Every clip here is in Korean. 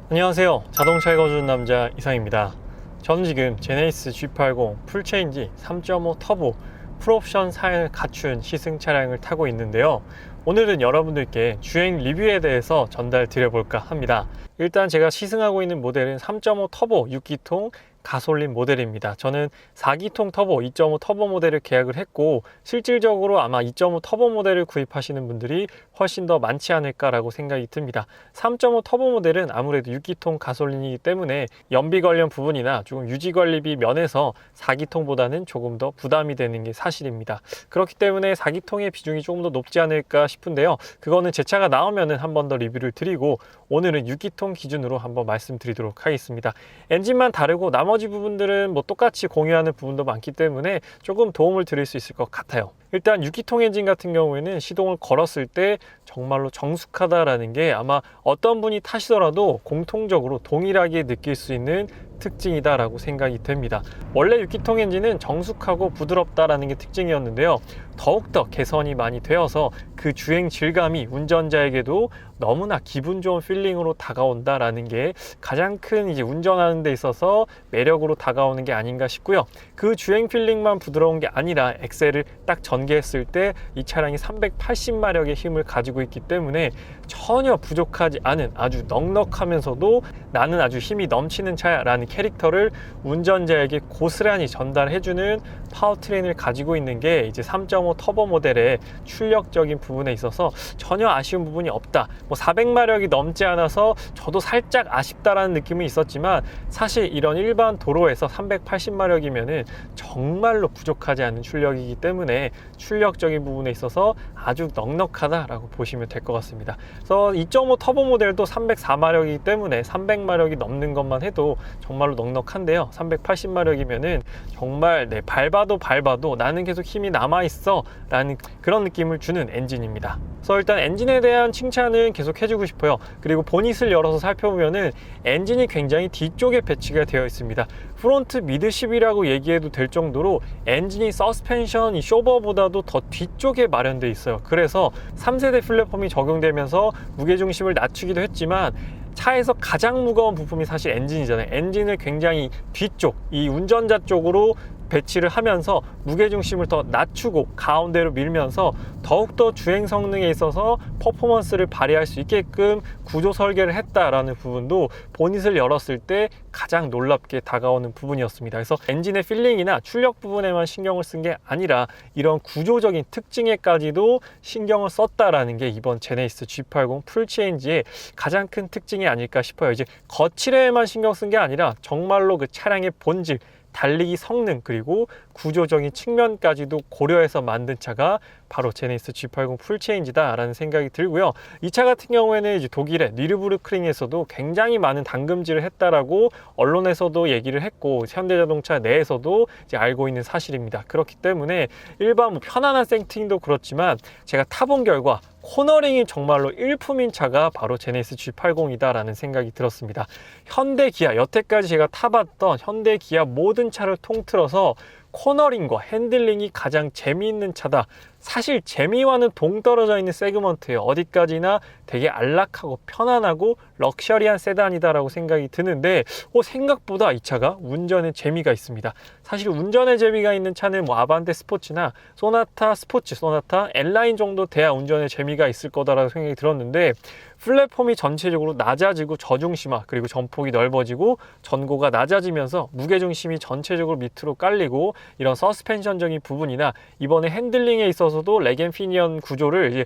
안녕하세요. 자동차에 거주는 남자 이상입니다. 저는 지금 제네시스 G80 풀체인지 3.5 터보 풀옵션 사양을 갖춘 시승 차량을 타고 있는데요. 오늘은 여러분들께 주행 리뷰에 대해서 전달 드려볼까 합니다. 일단 제가 시승하고 있는 모델은 3.5 터보 6기통 가솔린 모델입니다. 저는 4기통 터보 2.5 터보 모델을 계약을 했고, 실질적으로 아마 2.5 터보 모델을 구입하시는 분들이 훨씬 더 많지 않을까라고 생각이 듭니다. 3.5 터보 모델은 아무래도 6기통 가솔린이기 때문에 연비 관련 부분이나 조금 유지 관리비 면에서 4기통보다는 조금 더 부담이 되는 게 사실입니다. 그렇기 때문에 4기통의 비중이 조금 더 높지 않을까 싶은데요. 그거는 제 차가 나오면은 한 번 더 리뷰를 드리고, 오늘은 6기통 기준으로 한번 말씀드리도록 하겠습니다. 엔진만 다르고 나머지 부분들은 뭐 똑같이 공유하는 부분도 많기 때문에 조금 도움을 드릴 수 있을 것 같아요. 일단 6기통 엔진 같은 경우에는 시동을 걸었을 때 정말로 정숙하다라는 게 아마 어떤 분이 타시더라도 공통적으로 동일하게 느낄 수 있는 특징이다 라고 생각이 됩니다. 원래 6기통 엔진은 정숙하고 부드럽다라는 게 특징이었는데요. 더욱더 개선이 많이 되어서 그 주행 질감이 운전자에게도 너무나 기분 좋은 필링으로 다가온다라는 게 가장 큰 운전하는 데 있어서 매력으로 다가오는 게 아닌가 싶고요. 그 주행 필링만 부드러운 게 아니라 엑셀을 딱 전개했을 때 이 차량이 380마력의 힘을 가지고 있기 때문에 전혀 부족하지 않은 아주 넉넉하면서도 나는 아주 힘이 넘치는 차야 라는 캐릭터를 운전자에게 고스란히 전달해주는 파워트레인을 가지고 있는 게 이제 3.5 터보 모델의 출력적인 부분에 있어서 전혀 아쉬운 부분이 없다. 뭐 400마력이 넘지 않아서 저도 살짝 아쉽다라는 느낌은 있었지만, 사실 이런 일반 도로에서 380마력이면은 정말로 부족하지 않은 출력이기 때문에 출력적인 부분에 있어서 아주 넉넉하다라고 보시면 될 것 같습니다. 그래서 2.5 터보 모델도 304마력이기 때문에 300마력이 넘는 것만 해도 정말로 넉넉한데요. 380마력이면은 정말 밟아도 나는 계속 힘이 남아있어 라는 그런 느낌을 주는 엔진입니다. 그래서 일단 엔진에 대한 칭찬은 계속 해주고 싶어요. 그리고 보닛을 열어서 살펴보면은 엔진이 굉장히 뒤쪽에 배치가 되어 있습니다. 프론트 미드십이라고 얘기해도 될 정도로 엔진이 서스펜션 쇼버보다도 더 뒤쪽에 마련되어 있어요. 그래서 3세대 플랫폼이 적용되면서 무게중심을 낮추기도 했지만, 차에서 가장 무거운 부품이 사실 엔진이잖아요. 엔진을 굉장히 뒤쪽, 이 운전자 쪽으로 배치를 하면서 무게중심을 더 낮추고 가운데로 밀면서 더욱더 주행 성능에 있어서 퍼포먼스를 발휘할 수 있게끔 구조 설계를 했다라는 부분도 보닛을 열었을 때 가장 놀랍게 다가오는 부분이었습니다. 그래서 엔진의 필링이나 출력 부분에만 신경을 쓴 게 아니라 이런 구조적인 특징에까지도 신경을 썼다라는 게 이번 제네시스 G80 풀체인지의 가장 큰 특징이 아닐까 싶어요. 이제 거칠에만 신경 쓴 게 아니라 정말로 그 차량의 본질, 달리기 성능, 그리고 구조적인 측면까지도 고려해서 만든 차가 바로 제네시스 G80 풀체인지다 라는 생각이 들고요. 이 차 같은 경우에는 이제 독일의 니르부르크링에서도 굉장히 많은 담금질을 했다라고 언론에서도 얘기를 했고, 현대자동차 내에서도 이제 알고 있는 사실입니다. 그렇기 때문에 일반 편안한 세팅도 그렇지만 제가 타본 결과 코너링이 정말로 일품인 차가 바로 제네시스 G80이다 라는 생각이 들었습니다. 현대 기아, 여태까지 제가 타봤던 현대 기아 모든 차를 통틀어서 코너링과 핸들링이 가장 재미있는 차다. 사실 재미와는 동떨어져 있는 세그먼트예요. 어디까지나 되게 안락하고 편안하고 럭셔리한 세단이다 라고 생각이 드는데, 생각보다 이 차가 운전에 재미가 있습니다. 사실 운전에 재미가 있는 차는 뭐 아반떼 스포츠나 소나타 스포츠, 소나타 N라인 정도 돼야 운전에 재미가 있을 거다라고 생각이 들었는데, 플랫폼이 전체적으로 낮아지고 저중심화, 그리고 전폭이 넓어지고 전고가 낮아지면서 무게중심이 전체적으로 밑으로 깔리고, 이런 서스펜션적인 부분이나 이번에 핸들링에 있어서도 렉앤피니언 구조를 이제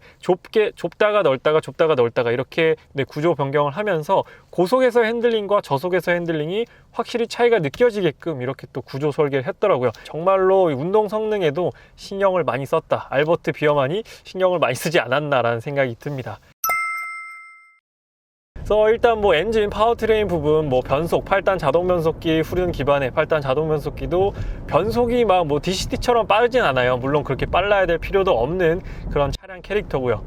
좁다가 넓다가 이렇게 구조 변경을 하면서 고속에서 핸들링과 저속에서 핸들링이 확실히 차이가 느껴지게끔 이렇게 또 구조 설계를 했더라고요. 정말로 운동 성능에도 신경을 많이 썼다, 알버트 비어만이 신경을 많이 쓰지 않았나라는 생각이 듭니다. 그래서 일단 뭐 엔진 파워트레인 부분, 뭐 변속, 8단 자동 변속기, 후륜 기반의 8단 자동 변속기도 변속이 막 뭐 DCT처럼 빠르진 않아요. 물론 그렇게 빨라야 될 필요도 없는 그런 차량 캐릭터고요.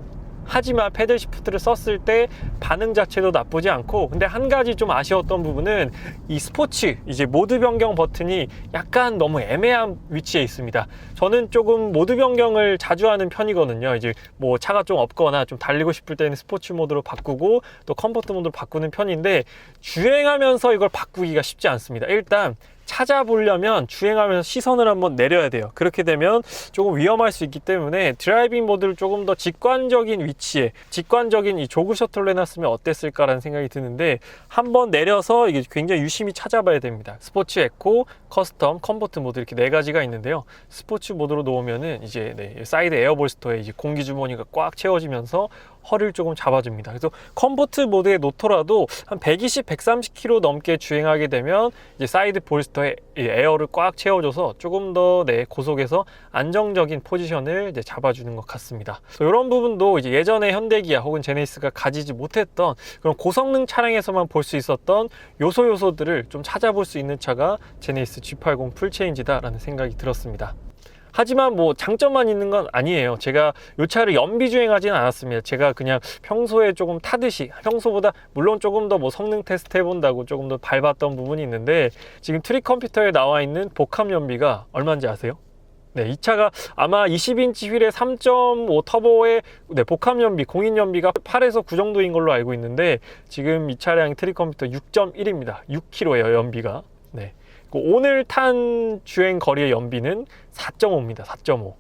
하지만 패들 시프트를 썼을 때 반응 자체도 나쁘지 않고, 근데 한 가지 좀 아쉬웠던 부분은 이 스포츠 이제 모드 변경 버튼이 약간 너무 애매한 위치에 있습니다. 저는 조금 모드 변경을 자주 하는 편이거든요. 이제 뭐 차가 좀 없거나 좀 달리고 싶을 때는 스포츠 모드로 바꾸고 또 컴포트 모드로 바꾸는 편인데, 주행하면서 이걸 바꾸기가 쉽지 않습니다. 일단 찾아보려면 주행하면서 시선을 한번 내려야 돼요. 그렇게 되면 조금 위험할 수 있기 때문에 드라이빙 모드를 조금 더 직관적인 위치에, 직관적인 이 조그 셔틀로 해놨으면 어땠을까라는 생각이 드는데, 한번 내려서 이게 굉장히 유심히 찾아봐야 됩니다. 스포츠, 에코, 커스텀, 컴포트 모드 이렇게 네 가지가 있는데요. 스포츠 모드로 놓으면은 이제 사이드 에어볼스터에 이제 공기 주머니가 꽉 채워지면서 허리를 조금 잡아줍니다. 그래서 컴포트 모드에 놓더라도 한 120, 130km 넘게 주행하게 되면 이제 사이드 볼스터에 에어를 꽉 채워줘서 조금 더 고속에서 안정적인 포지션을 이제 잡아주는 것 같습니다. 이런 부분도 이제 예전에 현대기아 혹은 제네시스가 가지지 못했던 그런 고성능 차량에서만 볼 수 있었던 요소들을 좀 찾아볼 수 있는 차가 제네시스 G80 풀체인지다라는 생각이 들었습니다. 하지만 뭐 장점만 있는 건 아니에요. 제가 이 차를 연비 주행하지는 않았습니다. 제가 그냥 평소에 조금 타듯이, 평소보다 물론 조금 더 뭐 성능 테스트 해본다고 조금 더 밟았던 부분이 있는데, 지금 트릭 컴퓨터에 나와 있는 복합 연비가 얼마인지 아세요? 네, 이 차가 아마 20인치 휠에 3.5 터보의 복합 연비, 공인 연비가 8에서 9 정도인 걸로 알고 있는데, 지금 이 차량 트릭 컴퓨터 6.1입니다. 6km예요, 연비가. 네. 오늘 탄 주행 거리의 연비는 4.5입니다. 4.5.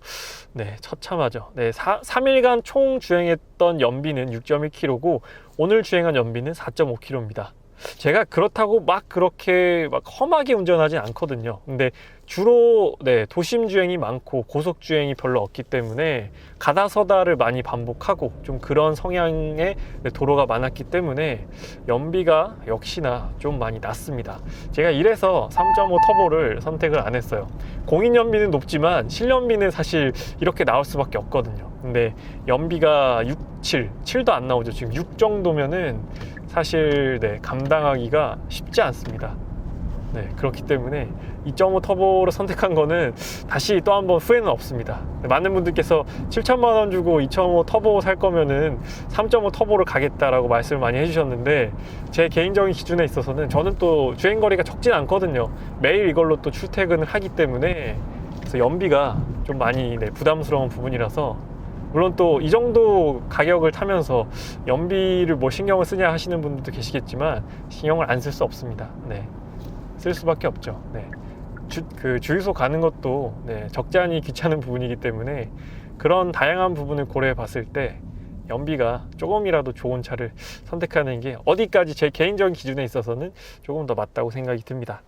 네, 처참하죠. 네, 3일간 총 주행했던 연비는 6.1km고 오늘 주행한 연비는 4.5km입니다. 제가 그렇다고 막 그렇게 막 험하게 운전하진 않거든요. 근데 주로 도심 주행이 많고 고속 주행이 별로 없기 때문에 가다서다를 많이 반복하고 좀 그런 성향의 도로가 많았기 때문에 연비가 역시나 좀 많이 낮습니다. 제가 이래서 3.5 터보를 선택을 안 했어요. 공인 연비는 높지만 실연비는 사실 이렇게 나올 수밖에 없거든요. 근데 연비가 6, 7도 안 나오죠. 지금 6 정도면은 사실 감당하기가 쉽지 않습니다. 그렇기 때문에 2.5 터보로 선택한 거는 다시 또 한번 후회는 없습니다. 많은 분들께서 7천만 원 주고 2.5 터보 살 거면은 3.5 터보를 가겠다라고 말씀을 많이 해주셨는데, 제 개인적인 기준에 있어서는 저는 또 주행거리가 적진 않거든요. 매일 이걸로 또 출퇴근을 하기 때문에, 그래서 연비가 좀 많이 부담스러운 부분이라서, 물론 또 이 정도 가격을 타면서 연비를 뭐 신경을 쓰냐 하시는 분들도 계시겠지만 신경을 안 쓸 수 없습니다. 쓸 수밖에 없죠. 주유소 가는 것도 적잖이 귀찮은 부분이기 때문에 그런 다양한 부분을 고려해 봤을 때 연비가 조금이라도 좋은 차를 선택하는 게 어디까지 제 개인적인 기준에 있어서는 조금 더 맞다고 생각이 듭니다.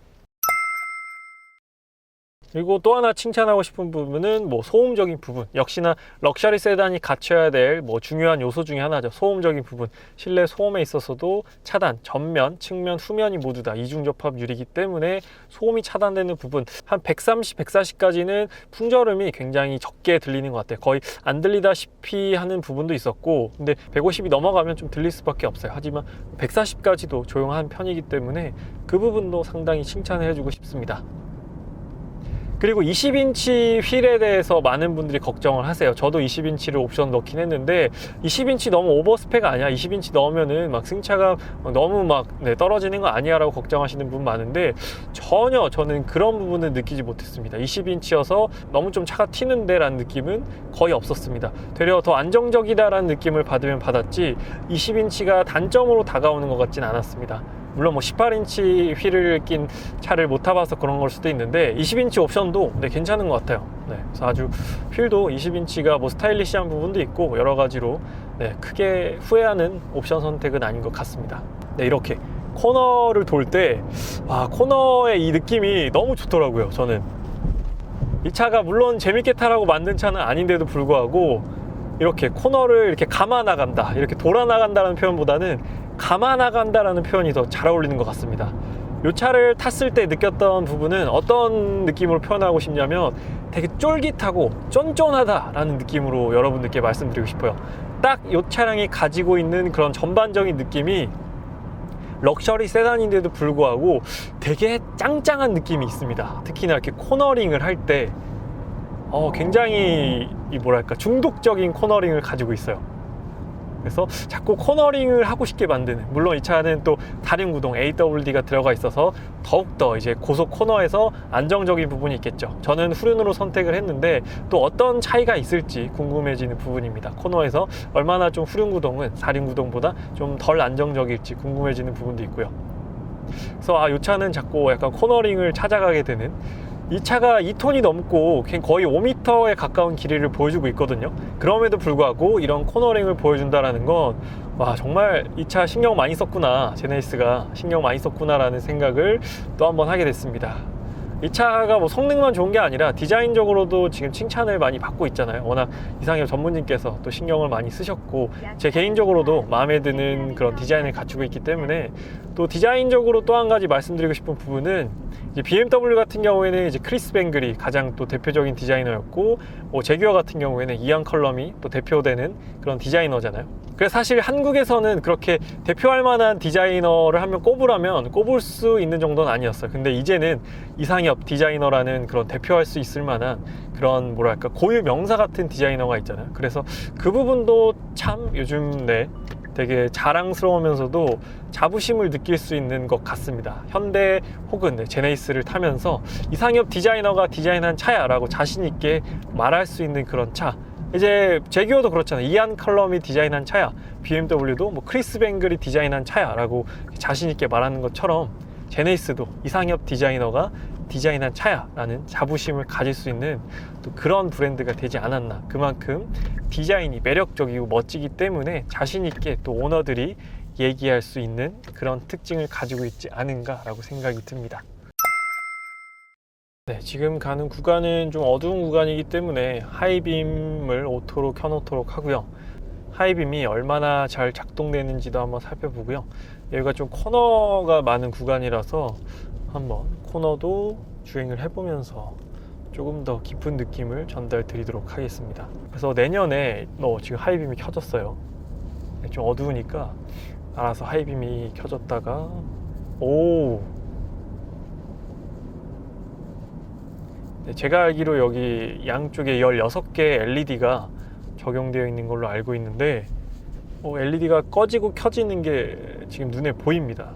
그리고 또 하나 칭찬하고 싶은 부분은 뭐 소음적인 부분, 역시나 럭셔리 세단이 갖춰야 될 뭐 중요한 요소 중에 하나죠. 소음적인 부분, 실내 소음에 있어서도 차단, 전면, 측면, 후면이 모두 다 이중 접합 유리이기 때문에 소음이 차단되는 부분, 한 130, 140까지는 풍절음이 굉장히 적게 들리는 것 같아요. 거의 안 들리다시피 하는 부분도 있었고, 근데 150이 넘어가면 좀 들릴 수밖에 없어요. 하지만 140까지도 조용한 편이기 때문에 그 부분도 상당히 칭찬을 해주고 싶습니다. 그리고 20인치 휠에 대해서 많은 분들이 걱정을 하세요. 저도 20인치를 옵션 넣긴 했는데 20인치 너무 오버스펙 아니야? 20인치 넣으면은 막 승차가 너무 막 떨어지는 거 아니야? 라고 걱정하시는 분 많은데, 전혀 저는 그런 부분은 느끼지 못했습니다. 20인치여서 너무 좀 차가 튀는데 라는 느낌은 거의 없었습니다. 되려 더 안정적이다 라는 느낌을 받으면 받았지 20인치가 단점으로 다가오는 것 같진 않았습니다. 물론 뭐 18인치 휠을 낀 차를 못 타봐서 그런 걸 수도 있는데 20인치 옵션도 괜찮은 것 같아요. 그래서 아주 휠도 20인치가 뭐 스타일리시한 부분도 있고 여러 가지로 크게 후회하는 옵션 선택은 아닌 것 같습니다. 이렇게 코너를 돌 때 코너의 이 느낌이 너무 좋더라고요. 저는 이 차가 물론 재밌게 타라고 만든 차는 아닌데도 불구하고 이렇게 코너를 이렇게 감아 나간다, 이렇게 돌아 나간다는 표현보다는 감아 나간다라는 표현이 더 잘 어울리는 것 같습니다. 이 차를 탔을 때 느꼈던 부분은 어떤 느낌으로 표현하고 싶냐면 되게 쫄깃하고 쫀쫀하다라는 느낌으로 여러분들께 말씀드리고 싶어요. 딱 이 차량이 가지고 있는 그런 전반적인 느낌이 럭셔리 세단인데도 불구하고 되게 짱짱한 느낌이 있습니다. 특히나 이렇게 코너링을 할 때 굉장히 뭐랄까 중독적인 코너링을 가지고 있어요. 그래서 자꾸 코너링을 하고 싶게 만드는, 물론 이 차는 또 다른 구동 AWD가 들어가 있어서 더욱더 이제 고속 코너에서 안정적인 부분이 있겠죠. 저는 후륜으로 선택을 했는데 또 어떤 차이가 있을지 궁금해지는 부분입니다. 코너에서 얼마나 좀 후륜 구동은 사륜 구동보다 좀 덜 안정적일지 궁금해지는 부분도 있고요. 그래서 이 차는 자꾸 약간 코너링을 찾아가게 되는, 이 차가 2톤이 넘고 거의 5m에 가까운 길이를 보여주고 있거든요. 그럼에도 불구하고 이런 코너링을 보여준다는 건 정말 이 차 신경 많이 썼구나, 제네시스가 신경 많이 썼구나 라는 생각을 또 한번 하게 됐습니다. 이 차가 뭐 성능만 좋은 게 아니라 디자인적으로도 지금 칭찬을 많이 받고 있잖아요. 워낙 이상엽 전무님께서 또 신경을 많이 쓰셨고, 제 개인적으로도 마음에 드는 그런 디자인을 갖추고 있기 때문에, 또 디자인적으로 또 한 가지 말씀드리고 싶은 부분은, 이제 BMW 같은 경우에는 이제 크리스 뱅글이 가장 또 대표적인 디자이너였고, 제규어 같은 경우에는 이안 컬럼이 또 대표되는 그런 디자이너잖아요. 그래서 사실 한국에서는 그렇게 대표할 만한 디자이너를 한 명 꼽으라면 꼽을 수 있는 정도는 아니었어요. 근데 이제는 이상엽 디자이너라는 그런 대표할 수 있을 만한 그런 뭐랄까 고유 명사 같은 디자이너가 있잖아요. 그래서 그 부분도 참 요즘 되게 자랑스러우면서도 자부심을 느낄 수 있는 것 같습니다. 현대 혹은 제네시스를 타면서 이상엽 디자이너가 디자인한 차야 라고 자신 있게 말할 수 있는 그런 차. 이제 제규어도 그렇잖아요. 이안 컬럼이 디자인한 차야, BMW도 뭐 크리스 뱅글이 디자인한 차야 라고 자신 있게 말하는 것처럼, 제네시스도 이상엽 디자이너가 디자인한 차야 라는 자부심을 가질 수 있는 또 그런 브랜드가 되지 않았나. 그만큼 디자인이 매력적이고 멋지기 때문에 자신 있게 또 오너들이 얘기할 수 있는 그런 특징을 가지고 있지 않은가 라고 생각이 듭니다. 네, 지금 가는 구간은 좀 어두운 구간이기 때문에 하이빔을 오토로 켜놓도록 하고요. 하이빔이 얼마나 잘 작동되는지도 한번 살펴보고요. 여기가 좀 코너가 많은 구간이라서 한번 코너도 주행을 해보면서 조금 더 깊은 느낌을 전달 드리도록 하겠습니다. 그래서 내년에 지금 하이빔이 켜졌어요. 좀 어두우니까 알아서 하이빔이 켜졌다가 제가 알기로 여기 양쪽에 16개 LED가 적용되어 있는 걸로 알고 있는데, LED가 꺼지고 켜지는 게 지금 눈에 보입니다.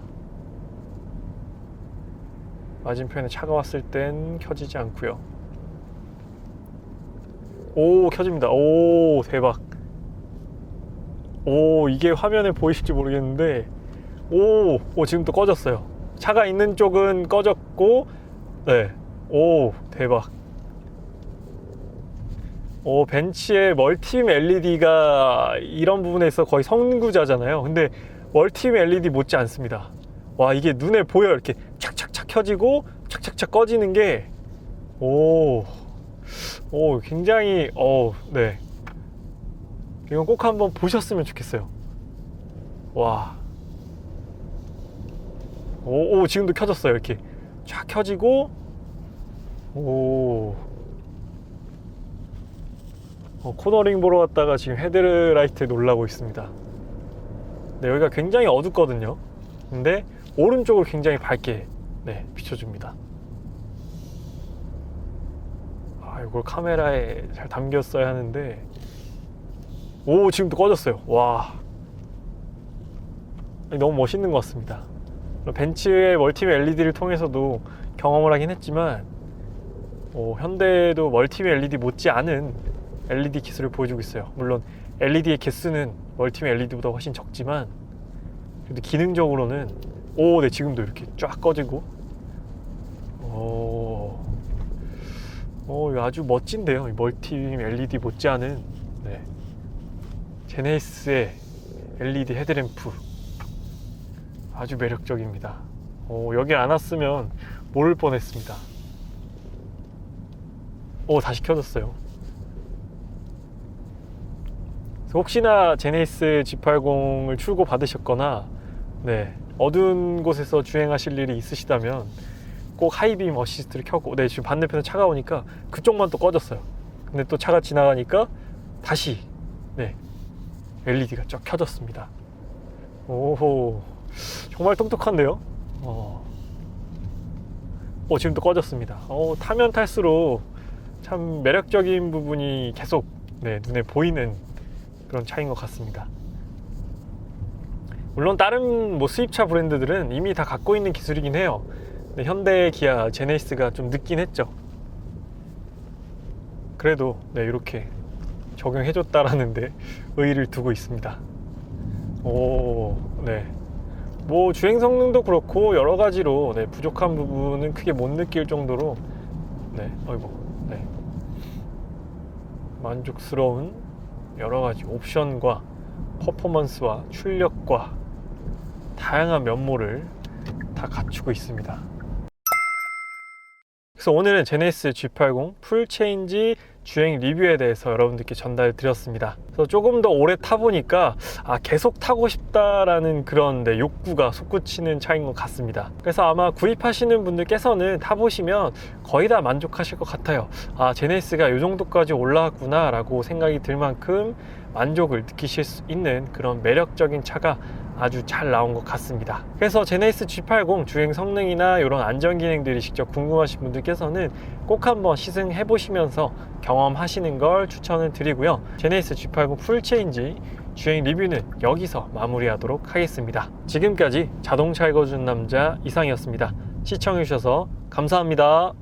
맞은편에 차가 왔을 땐 켜지지 않고요. 켜집니다. 대박. 이게 화면에 보이실지 모르겠는데 지금 또 꺼졌어요. 차가 있는 쪽은 꺼졌고, 대박. 벤츠의 멀티빔 LED가 이런 부분에 있어 거의 선구자잖아요. 근데 멀티빔 LED 못지 않습니다. 이게 눈에 보여요. 이렇게 착착착 켜지고 착착착 꺼지는 게 굉장히 이건 꼭 한번 보셨으면 좋겠어요. 지금도 켜졌어요. 이렇게 쫙 켜지고 코너링 보러 갔다가 지금 헤드라이트에 놀라고 있습니다. 여기가 굉장히 어둡거든요. 근데 오른쪽을 굉장히 밝게 비춰줍니다. 이걸 카메라에 잘 담겼어야 하는데 지금도 꺼졌어요. 너무 멋있는 것 같습니다. 벤츠의 멀티빔 LED를 통해서도 경험을 하긴 했지만, 현대도 멀티빔 LED 못지 않은 LED 기술을 보여주고 있어요. 물론 LED의 개수는 멀티빔 LED보다 훨씬 적지만, 그래도 기능적으로는 지금도 이렇게 쫙 꺼지고 이거 아주 멋진데요. 이 멀티빔 LED 못지않은 제네시스의 LED 헤드램프 아주 매력적입니다. 여기 안 왔으면 모를 뻔했습니다. 다시 켜졌어요. 혹시나 제네시스 G80을 출고 받으셨거나 어두운 곳에서 주행하실 일이 있으시다면 꼭 하이빔 어시스트를 켜고, 지금 반대편에 차가 오니까 그쪽만 또 꺼졌어요. 근데 또 차가 지나가니까 다시 LED가 쫙 켜졌습니다. 정말 똑똑한데요. 지금 또 꺼졌습니다. 타면 탈수록 참 매력적인 부분이 계속 눈에 보이는 그런 차인 것 같습니다. 물론 다른 뭐 수입차 브랜드들은 이미 다 갖고 있는 기술이긴 해요. 근데 현대, 기아, 제네시스가 좀 늦긴 했죠. 그래도 네, 이렇게 적용해줬다라는 데 의의를 두고 있습니다. 오, 네. 뭐 주행 성능도 그렇고 여러 가지로 네, 부족한 부분은 크게 못 느낄 정도로 네, 어이구, 네. 만족스러운 여러 가지 옵션과 퍼포먼스와 출력과 다양한 면모를 다 갖추고 있습니다. 그래서 오늘은 제네시스 G80 풀체인지 주행 리뷰에 대해서 여러분들께 전달 드렸습니다. 그래서 조금 더 오래 타보니까 계속 타고 싶다라는 그런 욕구가 솟구치는 차인 것 같습니다. 그래서 아마 구입하시는 분들께서는 타보시면 거의 다 만족하실 것 같아요. 제네시스가 이 정도까지 올라왔구나 라고 생각이 들 만큼 만족을 느끼실 수 있는 그런 매력적인 차가 아주 잘 나온 것 같습니다. 그래서 제네시스 G80 주행 성능이나 이런 안전 기능들이 직접 궁금하신 분들께서는 꼭 한번 시승해 보시면서 경험하시는 걸 추천을 드리고요. 제네시스 G80 풀체인지 주행 리뷰는 여기서 마무리하도록 하겠습니다. 지금까지 자동차 읽어주는 남자 이상이었습니다. 시청해 주셔서 감사합니다.